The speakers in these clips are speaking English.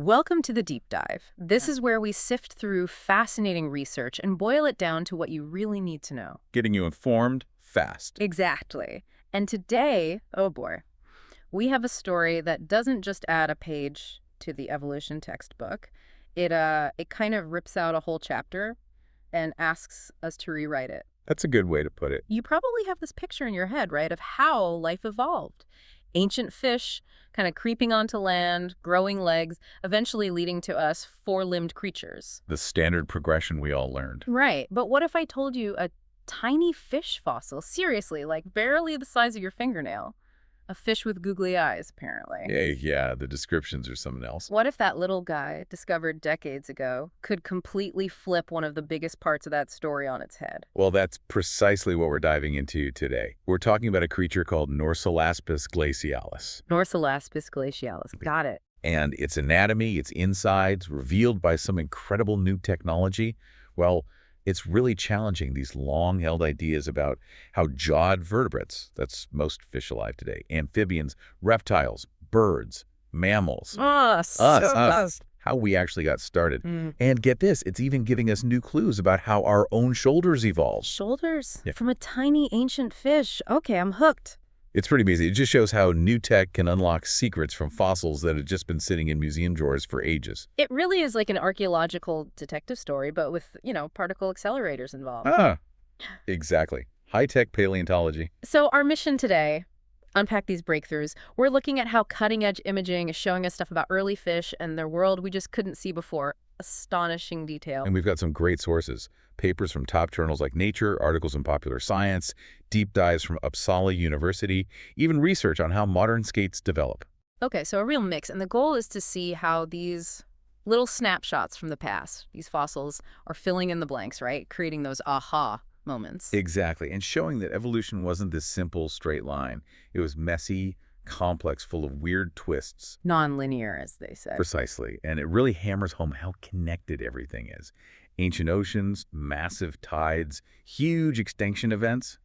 Welcome to the deep dive. This is where we sift through fascinating research and boil it down to what you really need to know. Getting you informed fast. Exactly. And today, oh boy, we have a story that doesn't just add a page to the evolution textbook. It kind of rips out a whole chapter and asks us to rewrite it. That's a good way to put it. You probably have this picture in your head, right, of how life evolved. Ancient fish kind of creeping onto land, growing legs, eventually leading to us four-limbed creatures. The standard progression we all learned. Right, but what if I told you a tiny fish fossil, seriously, like barely the size of your fingernail? A fish with googly eyes, apparently. Yeah, the descriptions are something else. What if that little guy, discovered decades ago, could completely flip one of the biggest parts of that story on its head? Well, that's precisely what we're diving into today. We're talking about a creature called Norsolaspis glacialis. Norsolaspis glacialis, got it. And its anatomy, its insides, revealed by some incredible new technology, well, it's really challenging these long-held ideas about how jawed vertebrates, that's most fish alive today, amphibians, reptiles, birds, mammals, us, how we actually got started. And get this, it's even giving us new clues about how our own shoulders evolved. Shoulders? Yeah. From a tiny ancient fish. Okay, I'm hooked. It's pretty amazing. It just shows how new tech can unlock secrets from fossils that have just been sitting in museum drawers for ages. It really is like an archaeological detective story, but with, particle accelerators involved. Ah, exactly. High-tech paleontology. So our mission today, unpack these breakthroughs. We're looking at how cutting-edge imaging is showing us stuff about early fish and their world we just couldn't see before. Astonishing detail. And we've got some great sources. Papers from top journals like Nature, articles in Popular Science, deep dives from Uppsala University, even research on how modern skates develop. Okay, so a real mix. And the goal is to see how these little snapshots from the past, these fossils, are filling in the blanks, right? Creating those aha moments. Exactly, and showing that evolution wasn't this simple, straight line. It was messy, complex, full of weird twists. Non-linear, as they say. Precisely, and it really hammers home how connected everything is. Ancient oceans, massive tides, huge extinction events,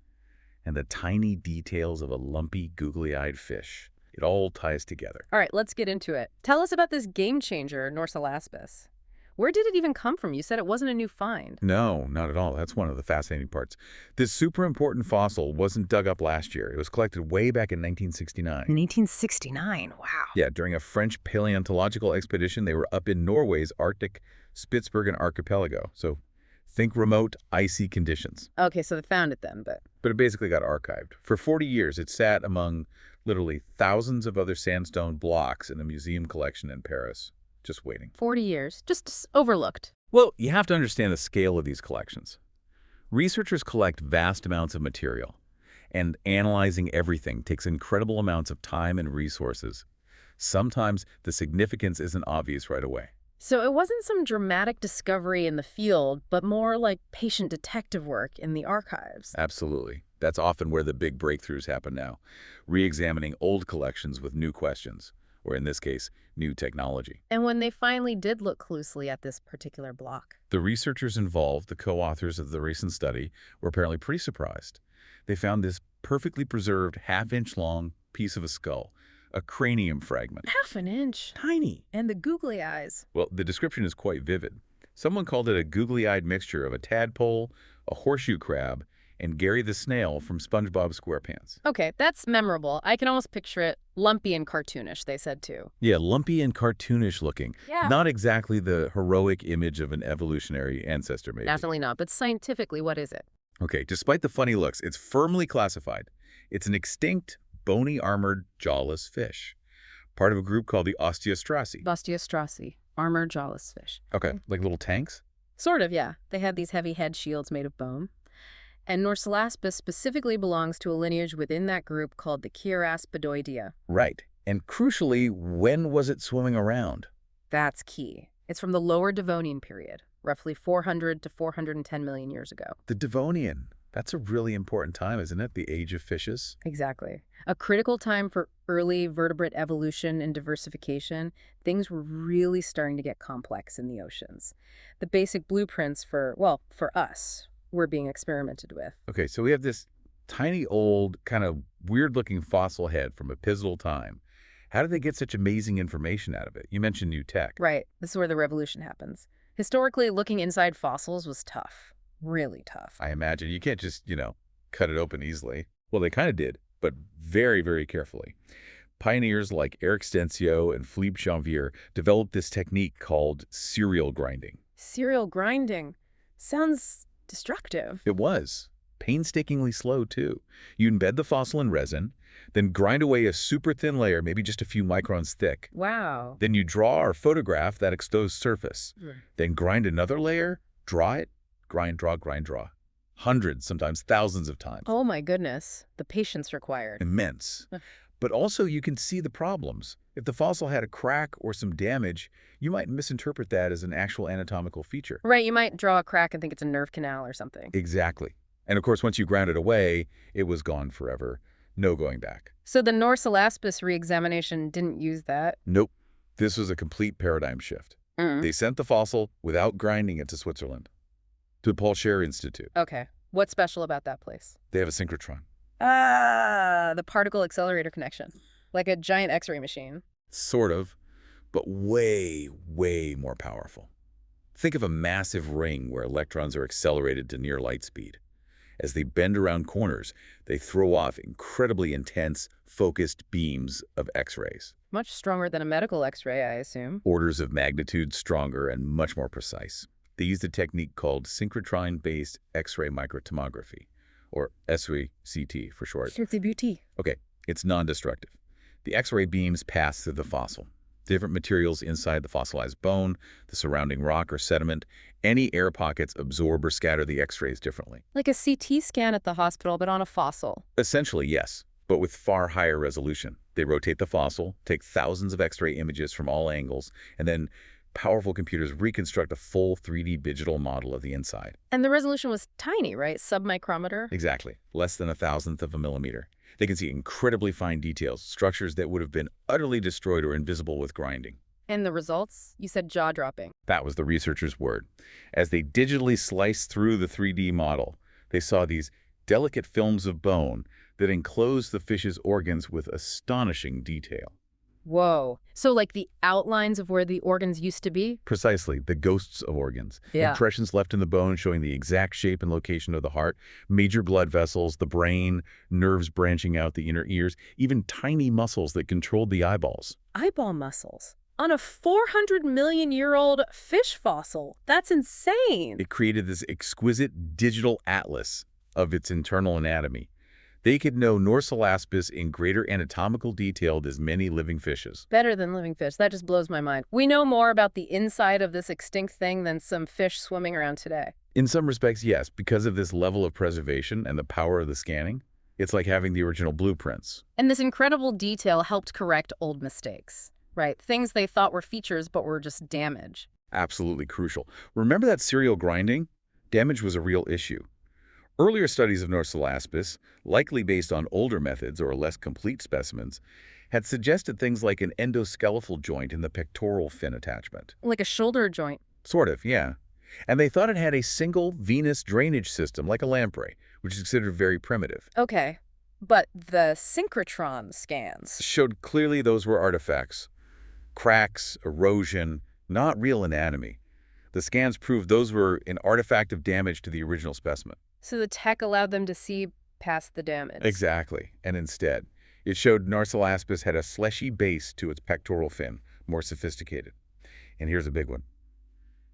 and the tiny details of a lumpy, googly-eyed fish. It all ties together. All right, let's get into it. Tell us about this game changer, Norsolaspis. Where did it even come from? You said it wasn't a new find. No, not at all. That's one of the fascinating parts. This super important fossil wasn't dug up last year. It was collected way back in 1969. In 1869, wow. Yeah, during a French paleontological expedition, they were up in Norway's Arctic Spitsbergen archipelago. So think remote, icy conditions. Okay, so they found it then, but... But it basically got archived. For 40 years, it sat among literally thousands of other sandstone blocks in a museum collection in Paris, just waiting. 40 years, just overlooked. Well, you have to understand the scale of these collections. Researchers collect vast amounts of material, and analyzing everything takes incredible amounts of time and resources. Sometimes the significance isn't obvious right away. So it wasn't some dramatic discovery in the field, but more like patient detective work in the archives. Absolutely. That's often where the big breakthroughs happen now, re-examining old collections with new questions, or in this case, new technology. And when they finally did look closely at this particular block. The researchers involved, the co-authors of the recent study, were apparently pretty surprised. They found this perfectly preserved half-inch long piece of a skull, a cranium fragment. Half an inch. Tiny. And the googly eyes. Well, the description is quite vivid. Someone called it a googly-eyed mixture of a tadpole, a horseshoe crab, and Gary the snail from SpongeBob SquarePants. Okay, that's memorable. I can almost picture it. Lumpy and cartoonish, they said too. Yeah, lumpy and cartoonish looking. Yeah. Not exactly the heroic image of an evolutionary ancestor, maybe. Definitely not, but scientifically, what is it? Okay, despite the funny looks, it's firmly classified. It's an extinct, bony armored jawless fish, part of a group called the Osteostraci. Osteostraci, armored jawless fish. Okay, like little tanks? Sort of, yeah. They had these heavy head shields made of bone. And Norsolaspis specifically belongs to a lineage within that group called the Chiaraspidoidea. Right. And crucially, when was it swimming around? That's key. It's from the lower Devonian period, roughly 400 to 410 million years ago. The Devonian. That's a really important time, isn't it? The age of fishes? Exactly. A critical time for early vertebrate evolution and diversification. Things were really starting to get complex in the oceans. The basic blueprints for us, were being experimented with. Okay, so we have this tiny old, kind of weird-looking fossil head from a pivotal time. How did they get such amazing information out of it? You mentioned new tech. Right. This is where the revolution happens. Historically, looking inside fossils was tough. Really tough. I imagine you can't just, cut it open easily. Well, they kind of did, but very, very carefully. Pioneers like Eric Stencio and Philippe Janvier developed this technique called serial grinding. Serial grinding. Sounds destructive. It was painstakingly slow, too. You embed the fossil in resin, then grind away a super thin layer, maybe just a few microns thick. Wow. Then you draw or photograph that exposed surface. Mm. Then grind another layer, draw it, grind, draw, grind, draw. Hundreds, sometimes thousands of times. Oh my goodness. The patience required. Immense. But also you can see the problems. If the fossil had a crack or some damage, you might misinterpret that as an actual anatomical feature. Right, you might draw a crack and think it's a nerve canal or something. Exactly. And of course, once you ground it away, it was gone forever. No going back. So the Norsalaspis re-examination didn't use that? Nope. This was a complete paradigm shift. Mm. They sent the fossil without grinding it to Switzerland, to the Paul Scher Institute. Okay. What's special about that place? They have a synchrotron. Ah, the particle accelerator connection. Like a giant X-ray machine. Sort of, but way, way more powerful. Think of a massive ring where electrons are accelerated to near light speed. As they bend around corners, they throw off incredibly intense, focused beams of X-rays. Much stronger than a medical X-ray, I assume. Orders of magnitude stronger and much more precise. They used a technique called synchrotron-based X-ray microtomography, or SVCT for short. beauty. Okay, it's non-destructive. The X-ray beams pass through the fossil. Different materials inside the fossilized bone, the surrounding rock or sediment, any air pockets absorb or scatter the X-rays differently. Like a CT scan at the hospital, but on a fossil. Essentially, yes, but with far higher resolution. They rotate the fossil, take thousands of X-ray images from all angles, and then powerful computers reconstruct a full 3D digital model of the inside. And the resolution was tiny, right? Submicrometer? Exactly. Less than a thousandth of a millimeter. They can see incredibly fine details, structures that would have been utterly destroyed or invisible with grinding. And the results? You said jaw-dropping. That was the researchers' word. As they digitally sliced through the 3D model, they saw these delicate films of bone that enclosed the fish's organs with astonishing detail. Whoa. So like the outlines of where the organs used to be? Precisely, the ghosts of organs. Yeah. Impressions left in the bone showing the exact shape and location of the heart, major blood vessels, the brain, nerves branching out the inner ears, even tiny muscles that controlled the eyeballs. Eyeball muscles. On a 400-million-year-old fish fossil. That's insane. It created this exquisite digital atlas of its internal anatomy. They could know Norsalaspis in greater anatomical detail than many living fishes. Better than living fish. That just blows my mind. We know more about the inside of this extinct thing than some fish swimming around today. In some respects, yes, because of this level of preservation and the power of the scanning. It's like having the original blueprints. And this incredible detail helped correct old mistakes, right? Things they thought were features but were just damage. Absolutely crucial. Remember that serial grinding? Damage was a real issue. Earlier studies of Norsalaspis, likely based on older methods or less complete specimens, had suggested things like an endoskeletal joint in the pectoral fin attachment. Like a shoulder joint. Sort of, yeah. And they thought it had a single venous drainage system like a lamprey, which is considered very primitive. Okay, but the synchrotron scans. Showed clearly those were artifacts. Cracks, erosion, not real anatomy. The scans proved those were an artifact of damage to the original specimen. So the tech allowed them to see past the damage. Exactly. And instead, it showed Norsalaspis had a fleshy base to its pectoral fin, more sophisticated. And here's a big one.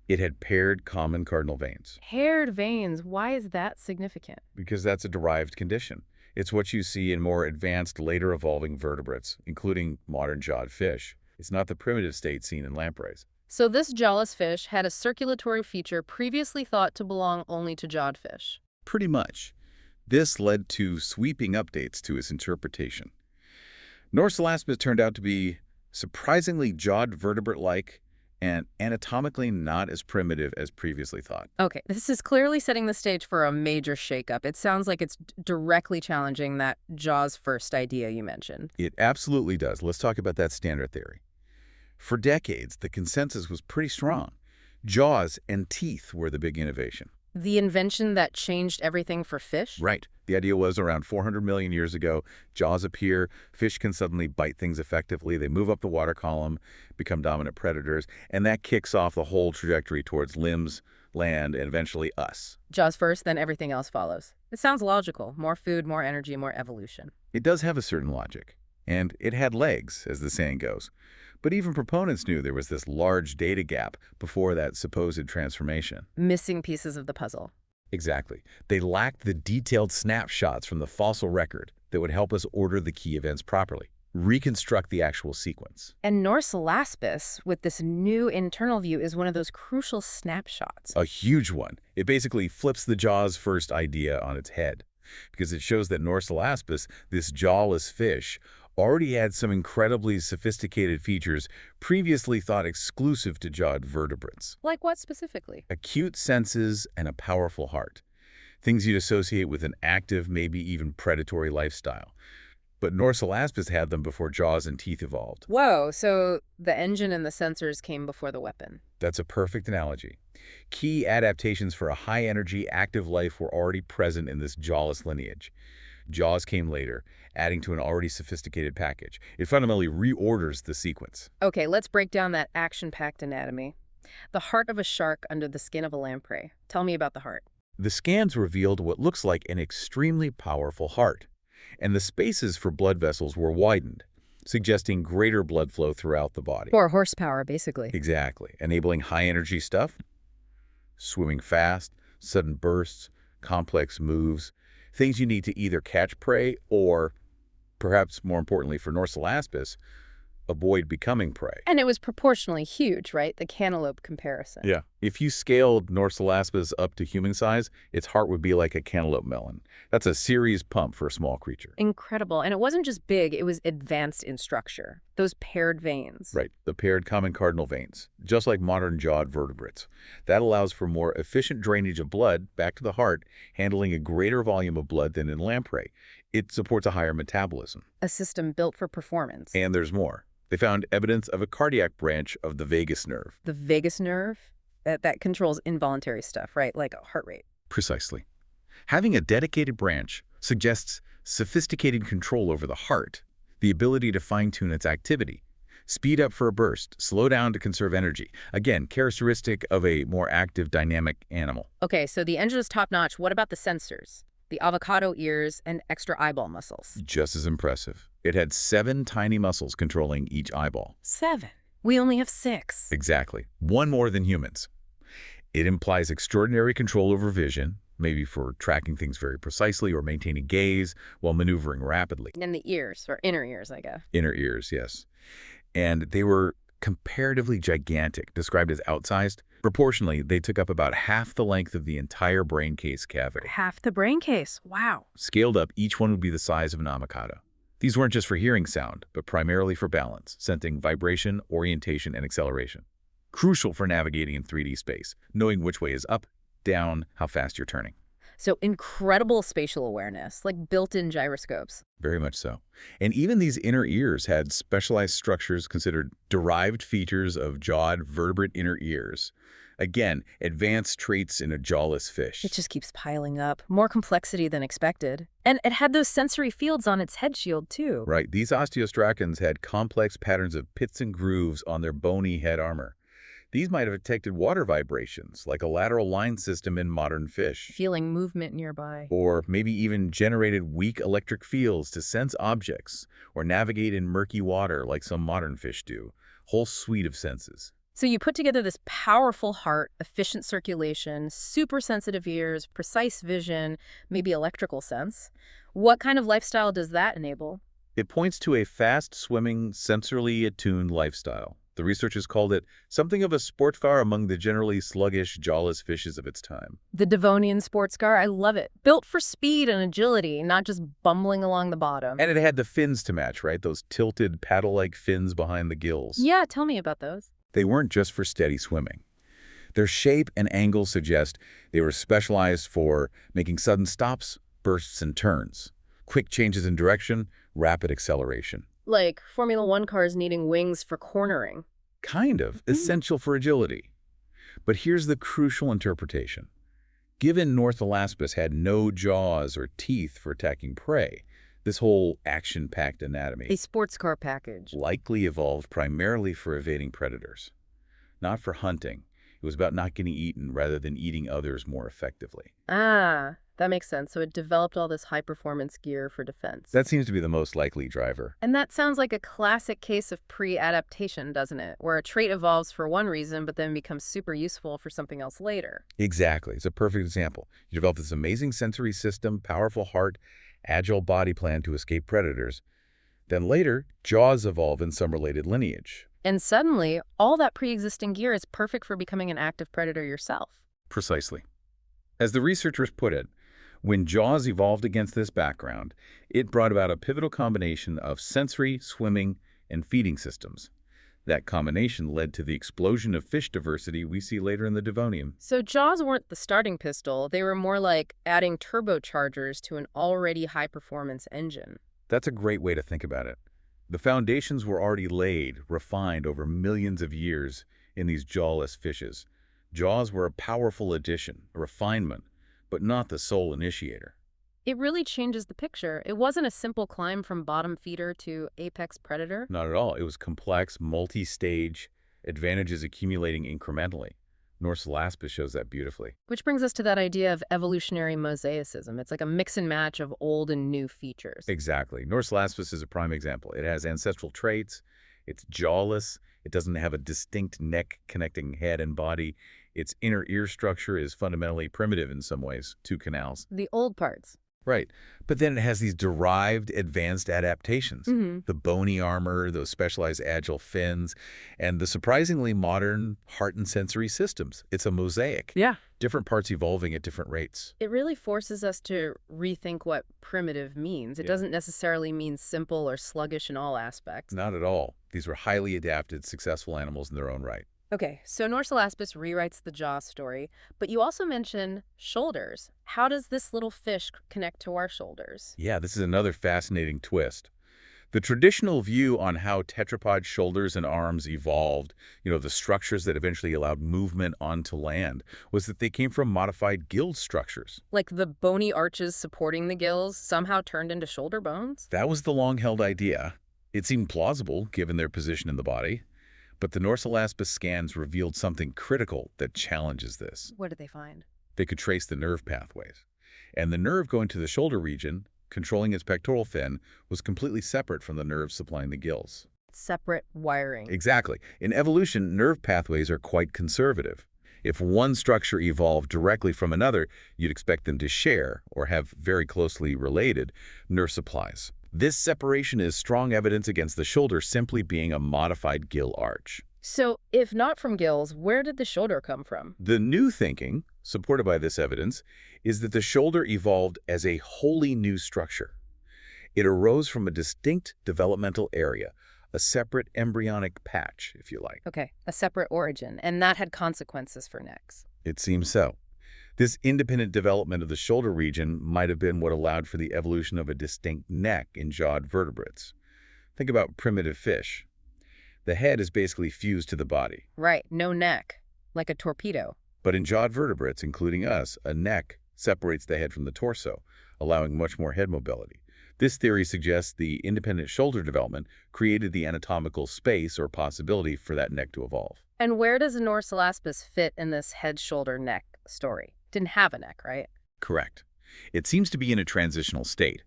It had paired common cardinal veins. Paired veins. Why is that significant? Because that's a derived condition. It's what you see in more advanced, later evolving vertebrates, including modern jawed fish. It's not the primitive state seen in lampreys. So this jawless fish had a circulatory feature previously thought to belong only to jawed fish. Pretty much. This led to sweeping updates to its interpretation. Norsalaspis turned out to be surprisingly jawed vertebrate-like and anatomically not as primitive as previously thought. Okay, this is clearly setting the stage for a major shakeup. It sounds like it's directly challenging that Jaws first idea you mentioned. It absolutely does. Let's talk about that standard theory. For decades, the consensus was pretty strong. Jaws and teeth were the big innovation. The invention that changed everything for fish? Right. The idea was around 400 million years ago, jaws appear, fish can suddenly bite things effectively, they move up the water column, become dominant predators, and that kicks off the whole trajectory towards limbs, land, and eventually us. Jaws first, then everything else follows. It sounds logical. More food, more energy, more evolution. It does have a certain logic, and it had legs, as the saying goes. But even proponents knew there was this large data gap before that supposed transformation. Missing pieces of the puzzle. Exactly. They lacked the detailed snapshots from the fossil record that would help us order the key events properly, reconstruct the actual sequence. And Norsolaspis, with this new internal view, is one of those crucial snapshots. A huge one. It basically flips the Jaws first idea on its head, because it shows that Norsolaspis, this jawless fish, already had some incredibly sophisticated features previously thought exclusive to jawed vertebrates. Like what specifically? Acute senses and a powerful heart. Things you'd associate with an active, maybe even predatory lifestyle. But Norsolaspis had them before jaws and teeth evolved. Whoa, so the engine and the sensors came before the weapon. That's a perfect analogy. Key adaptations for a high-energy, active life were already present in this jawless lineage. Jaws came later, adding to an already sophisticated package. It fundamentally reorders the sequence. Okay, let's break down that action-packed anatomy. The heart of a shark under the skin of a lamprey. Tell me about the heart. The scans revealed what looks like an extremely powerful heart, and the spaces for blood vessels were widened, suggesting greater blood flow throughout the body. More horsepower, basically. Exactly, enabling high-energy stuff, swimming fast, sudden bursts, complex moves, things you need to either catch prey or, perhaps more importantly for Norsolaspis, avoid becoming prey. And it was proportionally huge, right? The cantaloupe comparison. Yeah. If you scaled Norsolaspis up to human size, its heart would be like a cantaloupe melon. That's a serious pump for a small creature. Incredible. And it wasn't just big, it was advanced in structure. Those paired veins. Right, the paired common cardinal veins, just like modern jawed vertebrates. That allows for more efficient drainage of blood back to the heart, handling a greater volume of blood than in lamprey. It supports a higher metabolism. A system built for performance. And there's more. They found evidence of a cardiac branch of the vagus nerve. The vagus nerve? That controls involuntary stuff, right? Like heart rate. Precisely. Having a dedicated branch suggests sophisticated control over the heart, the ability to fine-tune its activity, speed up for a burst, slow down to conserve energy. Again, characteristic of a more active, dynamic animal. Okay, so the engine is top-notch. What about the sensors? The avocado ears and extra eyeball muscles. Just as impressive. It had 7 tiny muscles controlling each eyeball. 7. We only have 6. Exactly. One more than humans. It implies extraordinary control over vision, maybe for tracking things very precisely or maintaining gaze while maneuvering rapidly. And the ears, or inner ears, I guess. Inner ears, yes. And they were comparatively gigantic, described as outsized. Proportionally, they took up about half the length of the entire brain case cavity. Half the brain case. Wow. Scaled up, each one would be the size of an avocado. These weren't just for hearing sound, but primarily for balance, sensing vibration, orientation, and acceleration. Crucial for navigating in 3D space, knowing which way is up, down, how fast you're turning. So incredible spatial awareness, like built-in gyroscopes. Very much so. And even these inner ears had specialized structures considered derived features of jawed vertebrate inner ears. Again, advanced traits in a jawless fish. It just keeps piling up. More complexity than expected. And it had those sensory fields on its head shield, too. Right. These osteostracans had complex patterns of pits and grooves on their bony head armor. These might have detected water vibrations, like a lateral line system in modern fish. Feeling movement nearby. Or maybe even generated weak electric fields to sense objects or navigate in murky water like some modern fish do. Whole suite of senses. So you put together this powerful heart, efficient circulation, super sensitive ears, precise vision, maybe electrical sense. What kind of lifestyle does that enable? It points to a fast-swimming, sensorily attuned lifestyle. The researchers called it something of a sport car among the generally sluggish, jawless fishes of its time. The Devonian sports car, I love it. Built for speed and agility, not just bumbling along the bottom. And it had the fins to match, right? Those tilted, paddle-like fins behind the gills. Yeah, tell me about those. They weren't just for steady swimming. Their shape and angle suggest they were specialized for making sudden stops, bursts, and turns. Quick changes in direction, rapid acceleration. Like Formula One cars needing wings for cornering. Kind of, essential for agility. But here's the crucial interpretation. Given Northolaspis had no jaws or teeth for attacking prey, this whole action-packed A anatomy sports car package. likely evolved primarily for evading predators, not for hunting. It was about not getting eaten rather than eating others more effectively. Ah, that makes sense. So it developed all this high-performance gear for defense. That seems to be the most likely driver. And that sounds like a classic case of pre-adaptation, doesn't it? Where a trait evolves for one reason, but then becomes super useful for something else later. Exactly. It's a perfect example. You develop this amazing sensory system, powerful heart, agile body plan to escape predators. Then later, jaws evolve in some related lineage. And suddenly, all that pre-existing gear is perfect for becoming an active predator yourself. Precisely. As the researchers put it, when jaws evolved against this background, it brought about a pivotal combination of sensory, swimming, and feeding systems. That combination led to the explosion of fish diversity we see later in the Devonian. So jaws weren't the starting pistol, they were more like adding turbochargers to an already high-performance engine. That's a great way to think about it. The foundations were already laid, refined over millions of years in these jawless fishes. Jaws were a powerful addition, a refinement, but not the sole initiator. It really changes the picture. It wasn't a simple climb from bottom feeder to apex predator. Not at all. It was complex, multi-stage, advantages accumulating incrementally. Northolaspis shows that beautifully. Which brings us to that idea of evolutionary mosaicism. It's like a mix and match of old and new features. Exactly. Northolaspis is a prime example. It has ancestral traits. It's jawless. It doesn't have a distinct neck connecting head and body. Its inner ear structure is fundamentally primitive in some ways, 2 canals. The old parts. Right. But then it has these derived advanced adaptations. The bony armor, those specialized agile fins, and the surprisingly modern heart and sensory systems. It's a mosaic. Yeah. Different parts evolving at different rates. It really forces us to rethink what primitive means. It doesn't necessarily mean simple or sluggish in all aspects. Not at all. These were highly adapted, successful animals in their own right. Okay, so Northolaspis rewrites the jaw story, but you also mention shoulders. How does this little fish connect to our shoulders? Yeah, this is another fascinating twist. The traditional view on how tetrapod shoulders and arms evolved, the structures that eventually allowed movement onto land, was that they came from modified gill structures. Like the bony arches supporting the gills somehow turned into shoulder bones? That was the long-held idea. It seemed plausible, given their position in the body. But the Northolaspis scans revealed something critical that challenges this. What did they find? They could trace the nerve pathways. And the nerve going to the shoulder region, controlling its pectoral fin, was completely separate from the nerve supplying the gills. Separate wiring. Exactly. In evolution, nerve pathways are quite conservative. If one structure evolved directly from another, you'd expect them to share, or have very closely related, nerve supplies. This separation is strong evidence against the shoulder simply being a modified gill arch. So, if not from gills, where did the shoulder come from? The new thinking, supported by this evidence, is that the shoulder evolved as a wholly new structure. It arose from a distinct developmental area, a separate embryonic patch, if you like. Okay, a separate origin, and that had consequences for necks. It seems so. This independent development of the shoulder region might have been what allowed for the evolution of a distinct neck in jawed vertebrates. Think about primitive fish. The head is basically fused to the body. Right, no neck, like a torpedo. But in jawed vertebrates, including us, a neck separates the head from the torso, allowing much more head mobility. This theory suggests the independent shoulder development created the anatomical space or possibility for that neck to evolve. And where does Northolaspis fit in this head-shoulder-neck story? Didn't have a neck, right? Correct. It seems to be in a transitional state.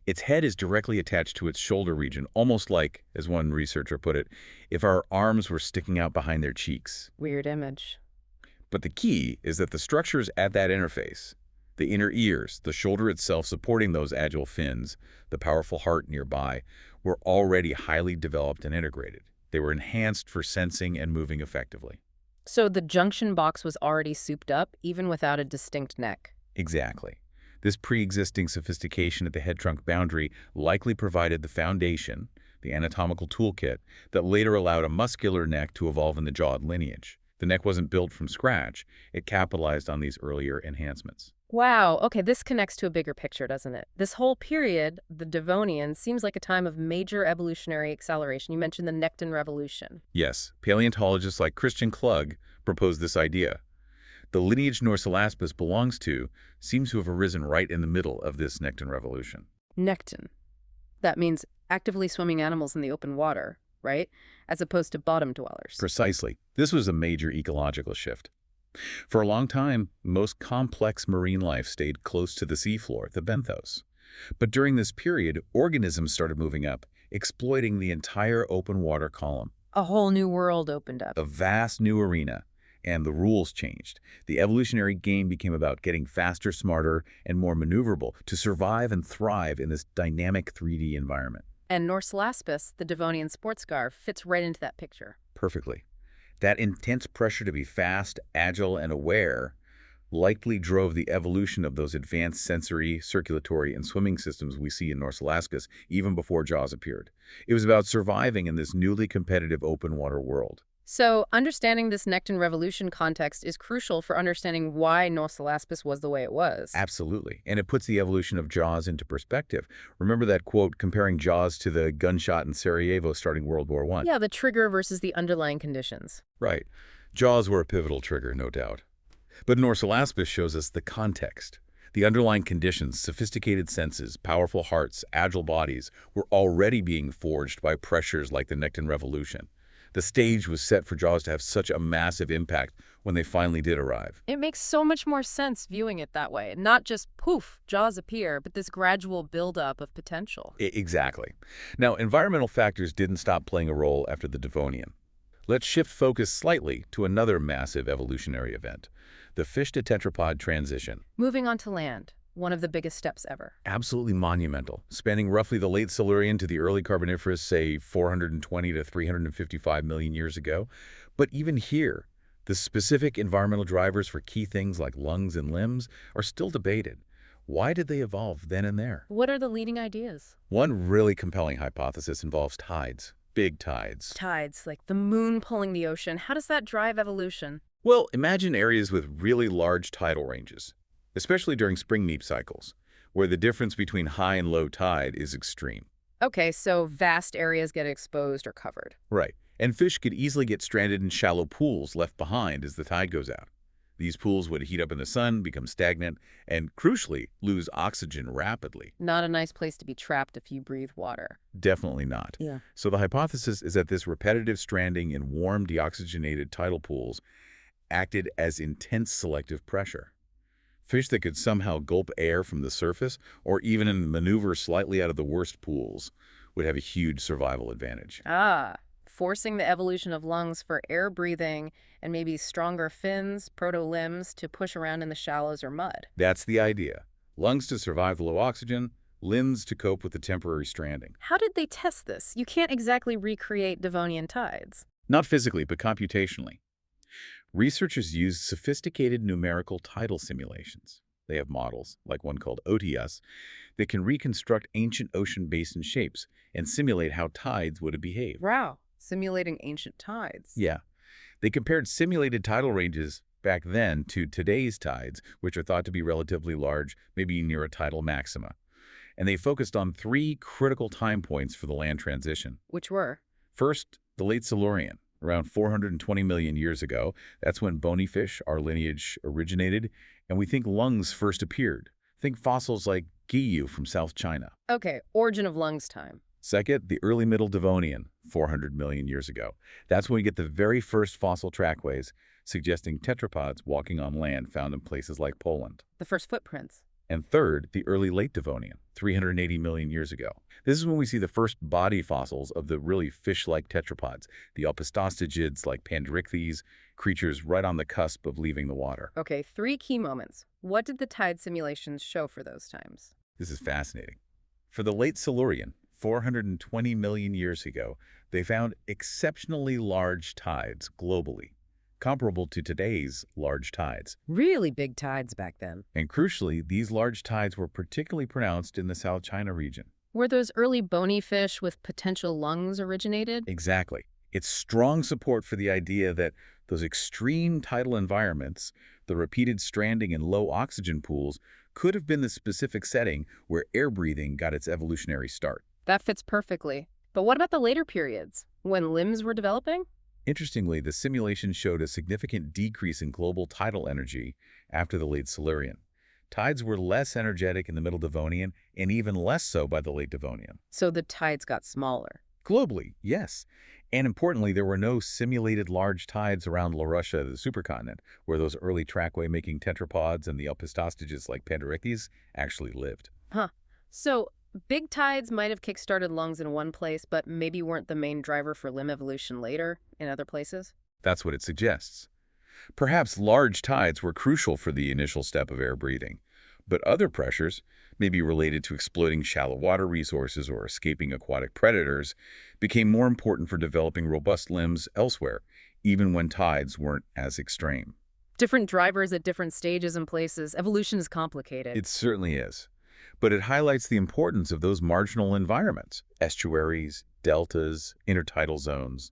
Its head is directly attached to its shoulder region, almost like, as one researcher put it, if our arms were sticking out behind their cheeks. Weird image. But the key is that the structures at that interface, the inner ears, the shoulder itself supporting those agile fins, the powerful heart nearby, were already highly developed and integrated. They were enhanced for sensing and moving effectively. So the junction box was already souped up, even without a distinct neck. Exactly. This pre-existing sophistication at the head-trunk boundary likely provided the foundation, the anatomical toolkit, that later allowed a muscular neck to evolve in the jawed lineage. The neck wasn't built from scratch. It capitalized on these earlier enhancements. Wow, okay, this connects to a bigger picture, doesn't it? This whole period, the Devonian, seems like a time of major evolutionary acceleration. You mentioned the Necton Revolution. Yes, paleontologists like Christian Klug proposed this idea. The lineage Norsolaspis belongs to seems to have arisen right in the middle of this Nekton revolution. Nekton. That means actively swimming animals in the open water, right? As opposed to bottom dwellers. Precisely. This was a major ecological shift. For a long time, most complex marine life stayed close to the seafloor, the benthos. But during this period, organisms started moving up, exploiting the entire open water column. A whole new world opened up. A vast new arena, and the rules changed. The evolutionary game became about getting faster, smarter, and more maneuverable to survive and thrive in this dynamic 3D environment. And Norsolaspis, the Devonian sports scar, fits right into that picture. Perfectly. That intense pressure to be fast, agile, and aware likely drove the evolution of those advanced sensory, circulatory, and swimming systems we see in Norsolaspis even before Jaws appeared. It was about surviving in this newly competitive open water world. So, understanding this Nekton revolution context is crucial for understanding why Norsolaspis was the way it was. Absolutely. And it puts the evolution of Jaws into perspective. Remember that quote comparing Jaws to the gunshot in Sarajevo starting World War I? Yeah, the trigger versus the underlying conditions. Right. Jaws were a pivotal trigger, no doubt. But Norsolaspis shows us the context. The underlying conditions, sophisticated senses, powerful hearts, agile bodies, were already being forged by pressures like the Nekton Revolution. The stage was set for Jaws to have such a massive impact when they finally did arrive. It makes so much more sense viewing it that way. Not just, poof, Jaws appear, but this gradual buildup of potential. Exactly. Now, environmental factors didn't stop playing a role after the Devonian. Let's shift focus slightly to another massive evolutionary event, the fish-to-tetrapod transition. Moving on to land, one of the biggest steps ever. Absolutely monumental, spanning roughly the late Silurian to the early Carboniferous, say 420 to 355 million years ago. But even here, the specific environmental drivers for key things like lungs and limbs are still debated. Why did they evolve then and there? What are the leading ideas? One really compelling hypothesis involves tides, big tides. Tides, like the moon pulling the ocean. How does that drive evolution? Well, imagine areas with really large tidal ranges, especially during spring neap cycles, where the difference between high and low tide is extreme. Okay, so vast areas get exposed or covered. Right. And fish could easily get stranded in shallow pools left behind as the tide goes out. These pools would heat up in the sun, become stagnant, and crucially, lose oxygen rapidly. Not a nice place to be trapped if you breathe water. Definitely not. Yeah. So the hypothesis is that this repetitive stranding in warm, deoxygenated tidal pools acted as intense selective pressure. Fish that could somehow gulp air from the surface or even maneuver slightly out of the worst pools would have a huge survival advantage. Ah, forcing the evolution of lungs for air breathing and maybe stronger fins, proto-limbs to push around in the shallows or mud. That's the idea. Lungs to survive the low oxygen, limbs to cope with the temporary stranding. How did they test this? You can't exactly recreate Devonian tides. Not physically, but computationally. Researchers used sophisticated numerical tidal simulations. They have models, like one called OTS, that can reconstruct ancient ocean basin shapes and simulate how tides would have behaved. Wow, simulating ancient tides. Yeah. They compared simulated tidal ranges back then to today's tides, which are thought to be relatively large, maybe near a tidal maxima. And they focused on 3 critical time points for the land transition. Which were? First, the late Silurian. Around 420 million years ago, that's when bony fish, our lineage, originated, and we think lungs first appeared. Think fossils like Giyu from South China. Okay, origin of lungs time. Second, the early Middle Devonian, 400 million years ago. That's when we get the very first fossil trackways, suggesting tetrapods walking on land found in places like Poland. The first footprints. And third, the early late Devonian, 380 million years ago. This is when we see the first body fossils of the really fish-like tetrapods, the opisthostigid like Panderichthys, creatures right on the cusp of leaving the water. Okay, 3 key moments. What did the tide simulations show for those times? This is fascinating. For the late Silurian, 420 million years ago, they found exceptionally large tides globally, comparable to today's large tides. Really big tides back then. And crucially, these large tides were particularly pronounced in the South China region. Were those early bony fish with potential lungs originated? Exactly. It's strong support for the idea that those extreme tidal environments, the repeated stranding in low oxygen pools, could have been the specific setting where air breathing got its evolutionary start. That fits perfectly. But what about the later periods, when limbs were developing? Interestingly, the simulation showed a significant decrease in global tidal energy after the late Silurian. Tides were less energetic in the Middle Devonian and even less so by the late Devonian. So the tides got smaller. Globally, yes. And importantly, there were no simulated large tides around Laurussia, the supercontinent, where those early trackway-making tetrapods and the alpistostages like Pandorictes actually lived. Huh. So big tides might have kickstarted lungs in one place, but maybe weren't the main driver for limb evolution later in other places? That's what it suggests. Perhaps large tides were crucial for the initial step of air breathing, but other pressures, maybe related to exploiting shallow water resources or escaping aquatic predators, became more important for developing robust limbs elsewhere, even when tides weren't as extreme. Different drivers at different stages and places. Evolution is complicated. It certainly is. But it highlights the importance of those marginal environments, estuaries, deltas, intertidal zones.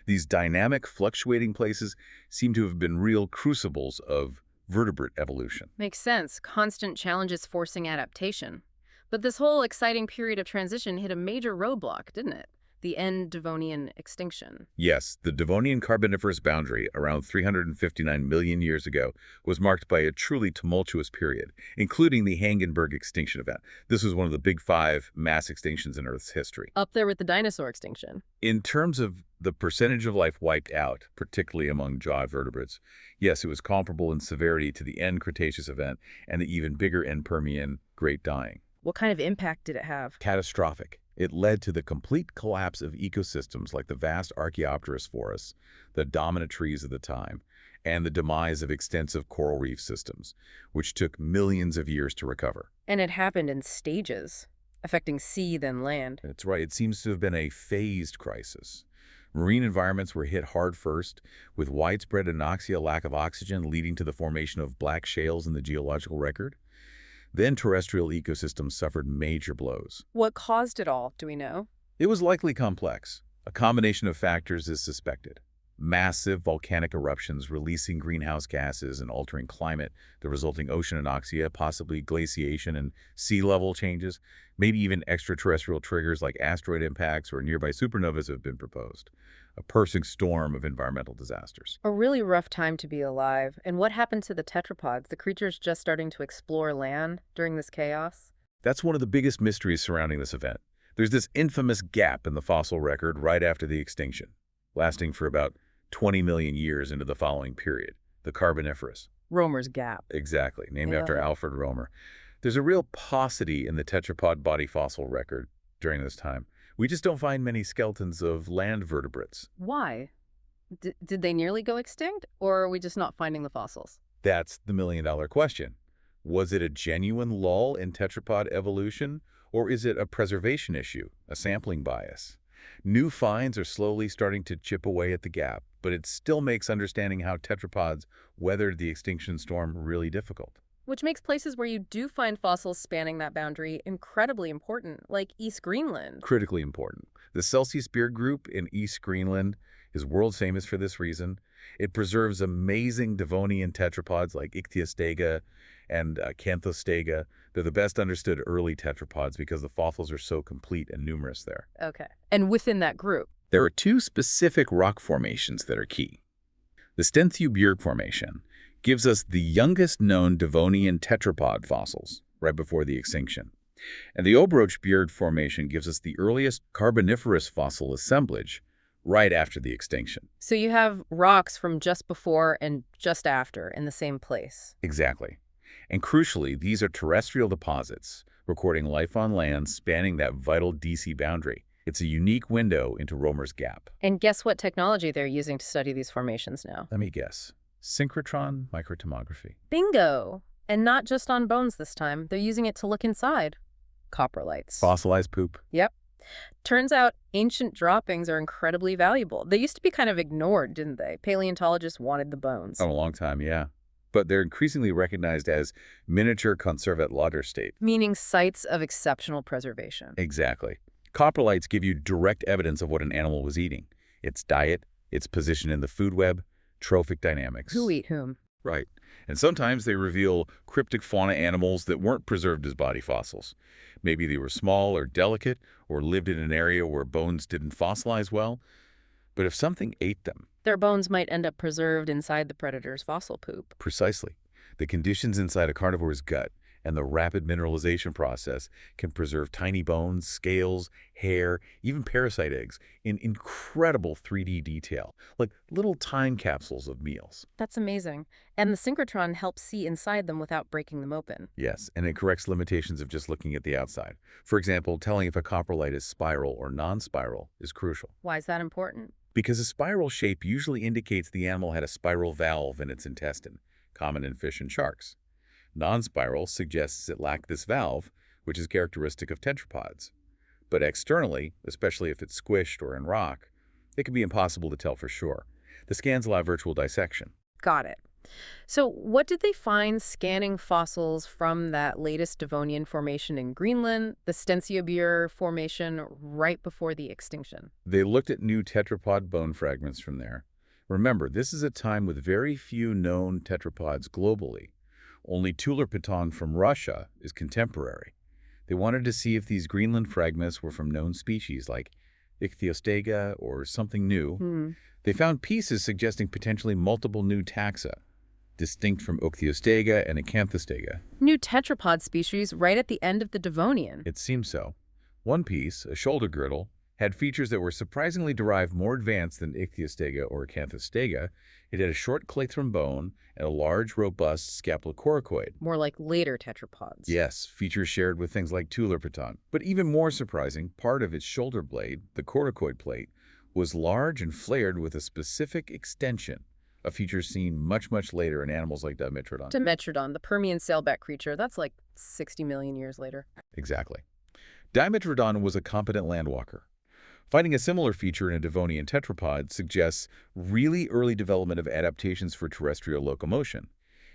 These dynamic, fluctuating places seem to have been real crucibles of vertebrate evolution. Makes sense. Constant challenges forcing adaptation. But this whole exciting period of transition hit a major roadblock, didn't it? The end Devonian extinction. Yes, the Devonian Carboniferous boundary, around 359 million years ago, was marked by a truly tumultuous period, including the Hagenberg extinction event. This was one of the big five mass extinctions in Earth's history. Up there with the dinosaur extinction. In terms of the percentage of life wiped out, particularly among jawed vertebrates, yes, it was comparable in severity to the end Cretaceous event and the even bigger end Permian Great Dying. What kind of impact did it have? Catastrophic. It led to the complete collapse of ecosystems like the vast Archaeopteryx forests, the dominant trees of the time, and the demise of extensive coral reef systems, which took millions of years to recover. And it happened in stages, affecting sea then land. That's right. It seems to have been a phased crisis. Marine environments were hit hard first, with widespread anoxia, lack of oxygen, leading to the formation of black shales in the geological record. Then terrestrial ecosystems suffered major blows. What caused it all, do we know? It was likely complex. A combination of factors is suspected. Massive volcanic eruptions releasing greenhouse gases and altering climate, the resulting ocean anoxia, possibly glaciation and sea level changes, maybe even extraterrestrial triggers like asteroid impacts or nearby supernovas have been proposed. A perfect storm of environmental disasters. A really rough time to be alive. And what happened to the tetrapods, the creatures just starting to explore land during this chaos? That's one of the biggest mysteries surrounding this event. There's this infamous gap in the fossil record right after the extinction, lasting for about 20 million years into the following period, the Carboniferous. Romer's Gap. Exactly, named after Yeah. Alfred Romer. There's a real paucity in the tetrapod body fossil record during this time. We just don't find many skeletons of land vertebrates. Why? Did they nearly go extinct, or are we just not finding the fossils? That's the million-dollar question. Was it a genuine lull in tetrapod evolution, or is it a preservation issue, a sampling bias? New finds are slowly starting to chip away at the gap, but it still makes understanding how tetrapods weathered the extinction storm really difficult. Which makes places where you do find fossils spanning that boundary incredibly important, like East Greenland. Critically important. The Celsius Beard Group in East Greenland is world famous for this reason. It preserves amazing Devonian tetrapods like Ichthyostega and Canthostega. They're the best understood early tetrapods because the fossils are so complete and numerous there. Okay. And within that group? There are two specific rock formations that are key. The Stenthew-Bjerg Formation gives us the youngest known Devonian tetrapod fossils right before the extinction. And the Obroch-Bjerg Formation gives us the earliest Carboniferous fossil assemblage right after the extinction. So you have rocks from just before and just after in the same place. Exactly. And crucially, these are terrestrial deposits, recording life on land spanning that vital DC boundary. It's a unique window into Romer's Gap. And guess what technology they're using to study these formations now? Let me guess. Synchrotron microtomography. Bingo! And not just on bones this time. They're using it to look inside. Coprolites. Fossilized poop. Yep. Turns out ancient droppings are incredibly valuable. They used to be kind of ignored, didn't they? Paleontologists wanted the bones. Oh, a long time, yeah. But they're increasingly recognized as miniature conservat lauder state. Meaning sites of exceptional preservation. Exactly. Coprolites give you direct evidence of what an animal was eating. Its diet, its position in the food web, trophic dynamics. Who ate whom? Right. And sometimes they reveal cryptic fauna animals that weren't preserved as body fossils. Maybe they were small or delicate or lived in an area where bones didn't fossilize well. But if something ate them, Their bones might end up preserved inside the predator's fossil poop. Precisely. The conditions inside a carnivore's gut and the rapid mineralization process can preserve tiny bones, scales, hair, even parasite eggs in incredible 3D detail, like little time capsules of meals. That's amazing. And the synchrotron helps see inside them without breaking them open. Yes, and it corrects limitations of just looking at the outside. For example, telling if a coprolite is spiral or non-spiral is crucial, Why is that important? because a spiral shape usually indicates the animal had a spiral valve in its intestine, common in fish and sharks. Non-spiral suggests it lacked this valve, which is characteristic of tetrapods. But externally, especially if it's squished or in rock, it can be impossible to tell for sure. The scans allow virtual dissection. Got it. So what did they find scanning fossils from that latest Devonian formation in Greenland, the Stensiobur formation right before the extinction? They looked at new tetrapod bone fragments from there. Remember, this is a time with very few known tetrapods globally. Only Tularpiton from Russia is contemporary. They wanted to see if these Greenland fragments were from known species like Ichthyostega or something new. They found pieces suggesting potentially multiple new taxa, distinct from Ichthyostega and Acanthostega. New tetrapod species right at the end of the Devonian. It seems so. One piece, a shoulder girdle, had features that were surprisingly derived more advanced than Ichthyostega or Acanthostega. It had a short clathrum bone and a large, robust scapulocoracoid. More like later tetrapods. Yes, features shared with things like Tularpiton. But even more surprising, part of its shoulder blade, the coracoid plate, was large and flared with a specific extension, a feature seen much, much later in animals like Dimetrodon. Dimetrodon, the Permian sailback creature, that's like 60 million years later. Exactly. Dimetrodon was a competent landwalker. Finding a similar feature in a Devonian tetrapod suggests really early development of adaptations for terrestrial locomotion.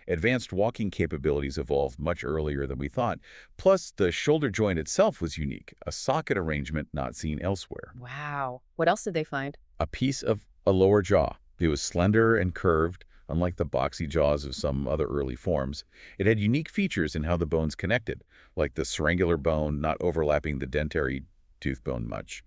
Advanced walking capabilities evolved much earlier than we thought. Plus, the shoulder joint itself was unique, a socket arrangement not seen elsewhere. Wow. What else did they find? A piece of a lower jaw. It was slender and curved, unlike the boxy jaws of some other early forms. It had unique features in how the bones connected, like the syringular bone not overlapping the dentary tooth bone much.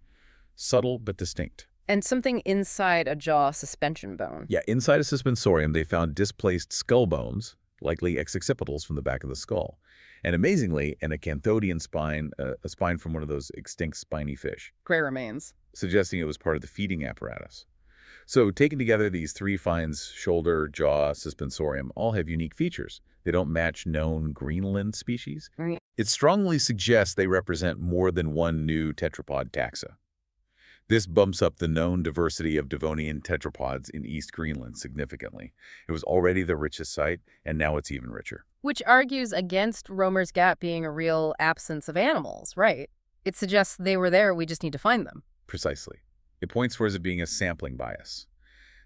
Subtle but distinct. And something inside a jaw suspension bone. Yeah, inside a suspensorium, they found displaced skull bones, likely ex-occipitals from the back of the skull. And amazingly, an acanthodian spine, a spine from one of those extinct spiny fish, Gray remains. suggesting it was part of the feeding apparatus. So taken together, these three finds, shoulder, jaw, suspensorium, all have unique features. They don't match known Greenland species. Right. It strongly suggests they represent more than one new tetrapod taxa. This bumps up the known diversity of Devonian tetrapods in East Greenland significantly. It was already the richest site, and now it's even richer. Which argues against Romer's Gap being a real absence of animals, right? It suggests they were there, we just need to find them. Precisely. It points towards it being a sampling bias.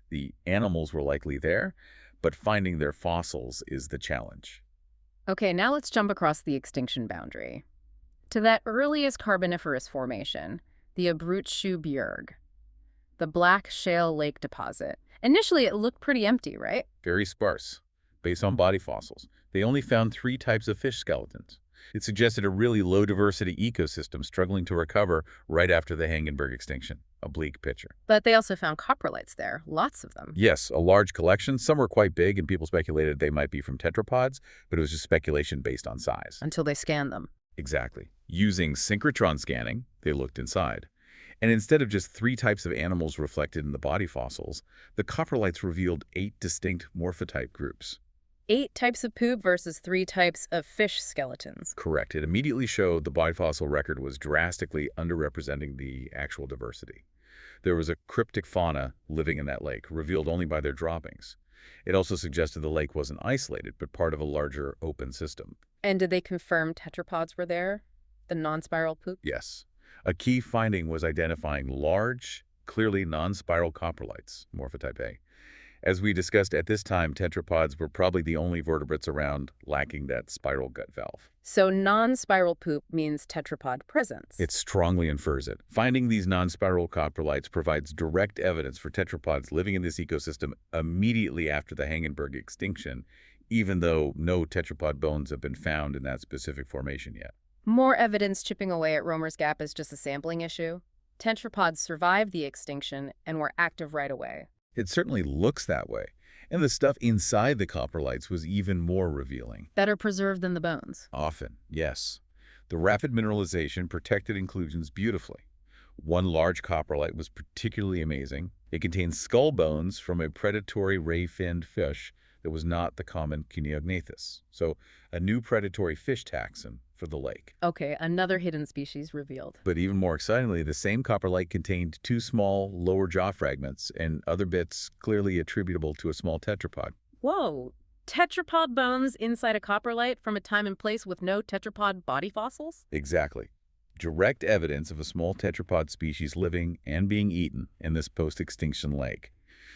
The animals were likely there, but finding their fossils is the challenge. Okay, now let's jump across the extinction boundary to that earliest Carboniferous formation, the Abruzzo-Bjerg, the Black Shale Lake deposit. Initially, it looked pretty empty, right? Very sparse. Based on body fossils, they only found 3 types of fish skeletons. It suggested a really low-diversity ecosystem struggling to recover right after the Hagenberg extinction. A bleak picture. But they also found coprolites there, lots of them. Yes, a large collection. Some were quite big, and people speculated they might be from tetrapods, but it was just speculation based on size. Until they scanned them. Exactly. Using synchrotron scanning, they looked inside. And instead of just 3 types of animals reflected in the body fossils, the coprolites revealed 8 distinct morphotype groups. 8 types of poop versus 3 types of fish skeletons. Correct. It immediately showed the body fossil record was drastically underrepresenting the actual diversity. There was a cryptic fauna living in that lake, revealed only by their droppings. It also suggested the lake wasn't isolated, but part of a larger open system. And did they confirm tetrapods were there? The non-spiral poop? Yes. A key finding was identifying large, clearly non-spiral coprolites, morphotype A. As we discussed at this time, tetrapods were probably the only vertebrates around lacking that spiral gut valve. So non-spiral poop means tetrapod presence. It strongly infers it. Finding these non-spiral coprolites provides direct evidence for tetrapods living in this ecosystem immediately after the Hagenberg extinction, even though no tetrapod bones have been found in that specific formation yet. More evidence chipping away at Romer's Gap is just a sampling issue. Tetrapods survived the extinction and were active right away. It certainly looks that way. And the stuff inside the coprolites was even more revealing. Better preserved than the bones. Often, yes. The rapid mineralization protected inclusions beautifully. One large coprolite was particularly amazing. It contained skull bones from a predatory ray-finned fish that was not the common Cuniognathus. So, a new predatory fish taxon for the lake. Okay, another hidden species revealed. But even more excitingly, the same coprolite contained two small lower jaw fragments and other bits clearly attributable to a small tetrapod. Whoa, tetrapod bones inside a coprolite from a time and place with no tetrapod body fossils? Exactly. Direct evidence of a small tetrapod species living and being eaten in this post-extinction lake.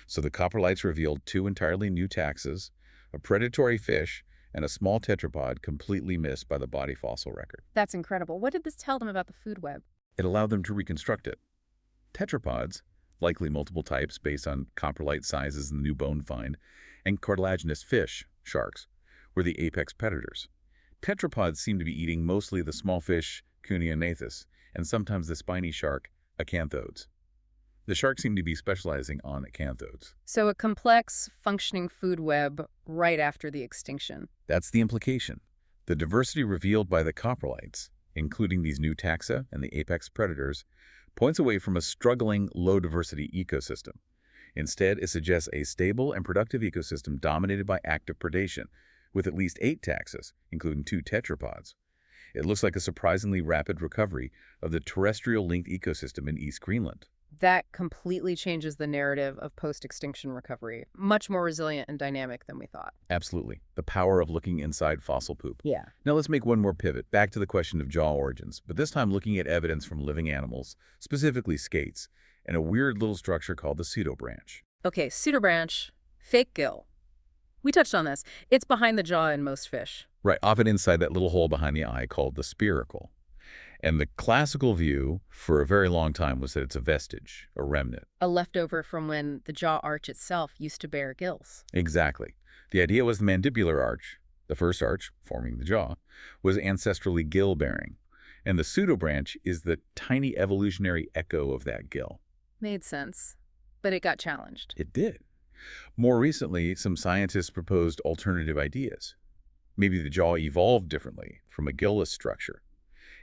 So the coprolites revealed two entirely new taxas, a predatory fish, and a small tetrapod completely missed by the body fossil record. That's incredible. What did this tell them about the food web? It allowed them to reconstruct it. Tetrapods, likely multiple types based on coprolite sizes in the new bone find, and cartilaginous fish, sharks, were the apex predators. Tetrapods seem to be eating mostly the small fish, Cuniognathus, and sometimes the spiny shark, acanthodes. The sharks seem to be specializing on acanthodes. So a complex, functioning food web right after the extinction. That's the implication. The diversity revealed by the coprolites, including these new taxa and the apex predators, points away from a struggling, low-diversity ecosystem. Instead, it suggests a stable and productive ecosystem dominated by active predation, with at least 8 taxas, including 2 tetrapods. It looks like a surprisingly rapid recovery of the terrestrial-linked ecosystem in East Greenland. That completely changes the narrative of post-extinction recovery. Much more resilient and dynamic than we thought. Absolutely. The power of looking inside fossil poop. Yeah. Now let's make one more pivot, back to the question of jaw origins, but this time looking at evidence from living animals, specifically skates, and a weird little structure called the pseudobranch. Okay, pseudobranch, fake gill. We touched on this. It's behind the jaw in most fish. Right, often inside that little hole behind the eye called the spiracle. And the classical view for a very long time was that it's a vestige, a remnant. A leftover from when the jaw arch itself used to bear gills. Exactly. The idea was the mandibular arch, the first arch forming the jaw, was ancestrally gill-bearing. And the pseudobranch is the tiny evolutionary echo of that gill. Made sense. But it got challenged. It did. More recently, some scientists proposed alternative ideas. Maybe the jaw evolved differently from a gill-less structure.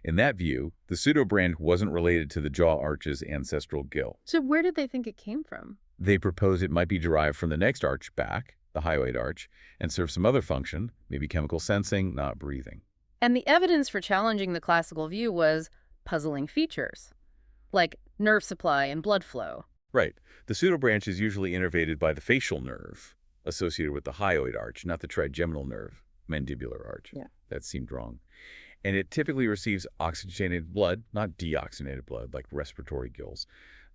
In that view, the pseudobranch wasn't related to the jaw arch's ancestral gill. So where did they think it came from? They proposed it might be derived from the next arch back, the hyoid arch, and serve some other function, maybe chemical sensing, not breathing. And the evidence for challenging the classical view was puzzling features, like nerve supply and blood flow. Right. The pseudobranch is usually innervated by the facial nerve, associated with the hyoid arch, not the trigeminal nerve, mandibular arch. Yeah. That seemed wrong. And it typically receives oxygenated blood, not deoxygenated blood, like respiratory gills.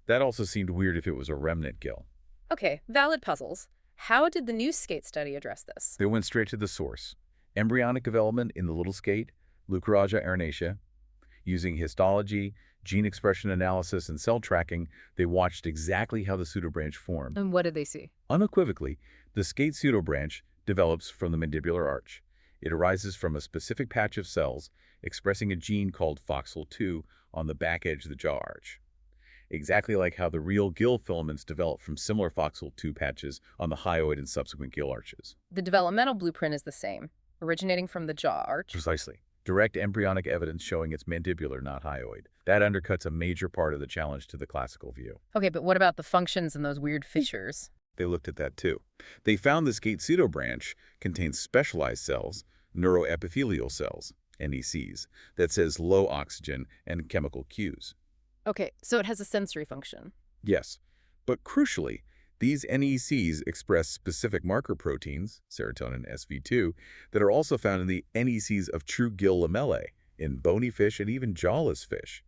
That also seemed weird if it was a remnant gill. Okay, valid puzzles. How did the new skate study address this? They went straight to the source. Embryonic development in the little skate, Leucoraja arenacea. Using histology, gene expression analysis, and cell tracking, they watched exactly how the pseudobranch formed. And what did they see? Unequivocally, the skate pseudobranch develops from the mandibular arch. It arises from a specific patch of cells expressing a gene called FOXL2 on the back edge of the jaw arch. Exactly like how the real gill filaments develop from similar FOXL2 patches on the hyoid and subsequent gill arches. The developmental blueprint is the same, originating from the jaw arch. Precisely. Direct embryonic evidence showing it's mandibular, not hyoid. That undercuts a major part of the challenge to the classical view. Okay, but what about the functions and those weird fissures? They looked at that too. They found the skate pseudobranch contains specialized cells, neuroepithelial cells, NECs, that says low oxygen and chemical cues. Okay, so it has a sensory function. Yes, but crucially, these NECs express specific marker proteins, serotonin SV2, that are also found in the NECs of true gill lamellae, in bony fish and even jawless fish.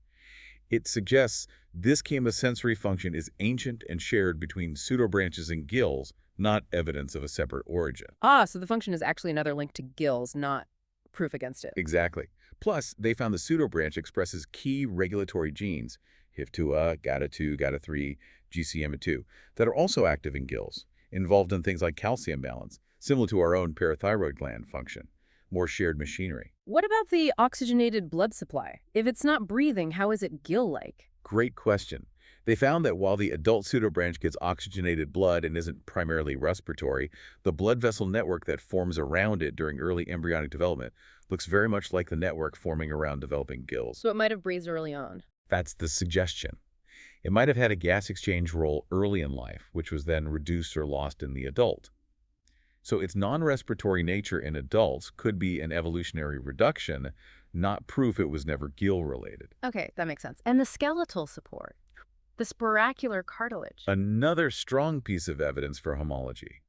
It suggests this chemosensory function is ancient and shared between pseudobranches and gills, not evidence of a separate origin. Ah, so the function is actually another link to gills, not proof against it. Exactly. Plus, they found the pseudobranch expresses key regulatory genes, HIF2A, GATA2, GATA3, GCM2, that are also active in gills, involved in things like calcium balance, similar to our own parathyroid gland function. More shared machinery. What about the oxygenated blood supply? If it's not breathing, how is it gill-like? Great question. They found that while the adult pseudobranch gets oxygenated blood and isn't primarily respiratory, the blood vessel network that forms around it during early embryonic development looks very much like the network forming around developing gills. So it might have breathed early on. That's the suggestion. It might have had a gas exchange role early in life, which was then reduced or lost in the adult. So its non-respiratory nature in adults could be an evolutionary reduction, not proof it was never gill-related. Okay, that makes sense. And the skeletal support, the sporacular cartilage. Another strong piece of evidence for homology.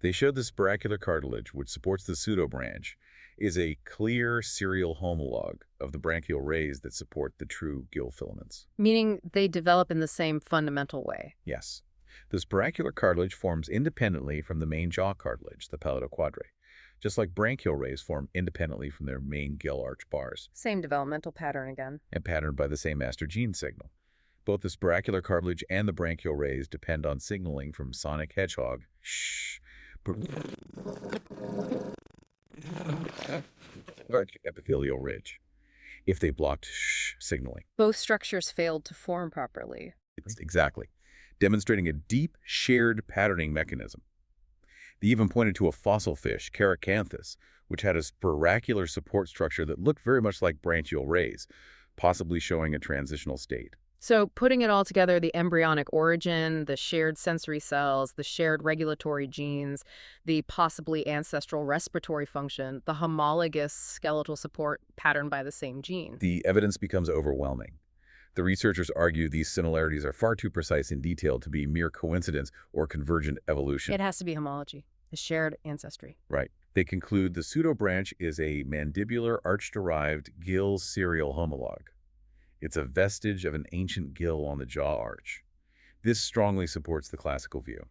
They showed the sporacular cartilage, which supports the pseudobranch, is a clear serial homologue of the branchial rays that support the true gill filaments. Meaning they develop in the same fundamental way. Yes. The sporacular cartilage forms independently from the main jaw cartilage, the palato-quadrate, just like branchial rays form independently from their main gill arch bars, Same developmental pattern again. and patterned by the same master gene signal. Both the sporacular cartilage and the branchial rays depend on signaling from sonic hedgehog epithelial ridge if they blocked signaling. Both structures failed to form properly. Exactly. Demonstrating a deep, shared patterning mechanism. They even pointed to a fossil fish, Characanthus, which had a sporacular support structure that looked very much like branchial rays, possibly showing a transitional state. So putting it all together, the embryonic origin, the shared sensory cells, the shared regulatory genes, the possibly ancestral respiratory function, the homologous skeletal support patterned by the same gene. The evidence becomes overwhelming. The researchers argue these similarities are far too precise in detail to be mere coincidence or convergent evolution. It has to be homology, the shared ancestry. Right. They conclude the pseudobranch is a mandibular arch-derived gill serial homologue. It's a vestige of an ancient gill on the jaw arch. This strongly supports the classical view.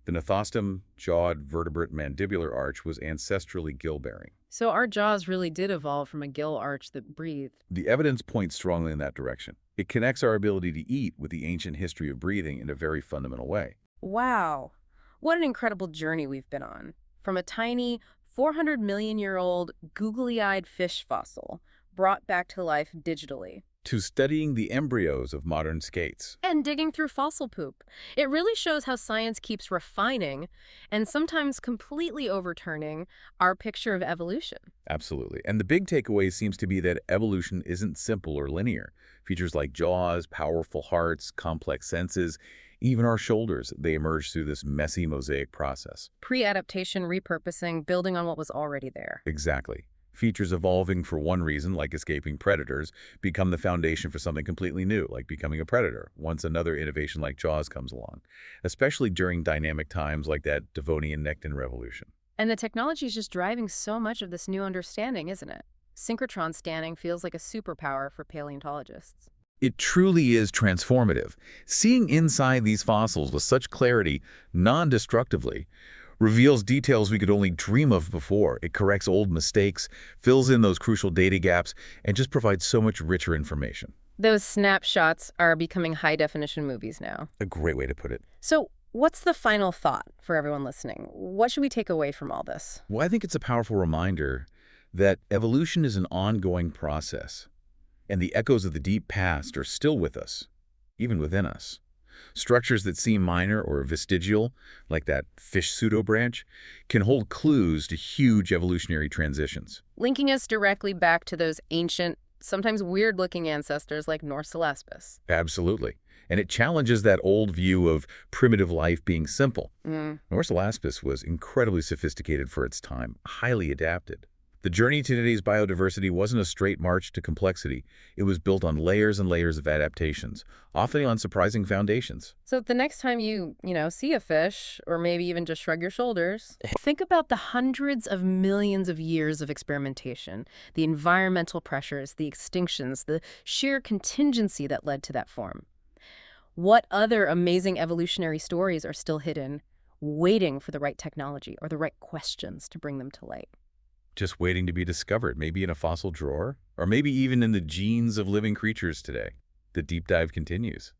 The gnathostom-jawed vertebrate mandibular arch was ancestrally gill-bearing. So our jaws really did evolve from a gill arch that breathed. The evidence points strongly in that direction. It connects our ability to eat with the ancient history of breathing in a very fundamental way. Wow. What an incredible journey we've been on. From a tiny 400-million-year-old googly-eyed fish fossil brought back to life digitally. To studying the embryos of modern skates. And digging through fossil poop. It really shows how science keeps refining and sometimes completely overturning our picture of evolution. Absolutely. And the big takeaway seems to be that evolution isn't simple or linear. Features like jaws, powerful hearts, complex senses, even our shoulders, they emerge through this messy mosaic process. Pre-adaptation, repurposing, building on what was already there. Exactly. Features evolving for one reason, like escaping predators, become the foundation for something completely new, like becoming a predator, once another innovation like Jaws comes along, especially during dynamic times like that Devonian-Necton revolution. And the technology is just driving so much of this new understanding, isn't it? Synchrotron scanning feels like a superpower for paleontologists. It truly is transformative. Seeing inside these fossils with such clarity, non-destructively, reveals details we could only dream of before. It corrects old mistakes, fills in those crucial data gaps, and just provides so much richer information. Those snapshots are becoming high-definition movies now. A great way to put it. So what's the final thought for everyone listening? What should we take away from all this? Well, I think it's a powerful reminder that evolution is an ongoing process, and the echoes of the deep past are still with us, even within us. Structures that seem minor or vestigial, like that fish pseudobranch, can hold clues to huge evolutionary transitions. Linking us directly back to those ancient, sometimes weird-looking ancestors like Norselaspas. Absolutely. And it challenges that old view of primitive life being simple. Mm. Norselaspas was incredibly sophisticated for its time, highly adapted. The journey to today's biodiversity wasn't a straight march to complexity. It was built on layers and layers of adaptations, often on surprising foundations. So the next time you see a fish, or maybe even just shrug your shoulders, think about the hundreds of millions of years of experimentation, the environmental pressures, the extinctions, the sheer contingency that led to that form. What other amazing evolutionary stories are still hidden, waiting for the right technology or the right questions to bring them to light? Just waiting to be discovered, maybe in a fossil drawer, or maybe even in the genes of living creatures today. The deep dive continues.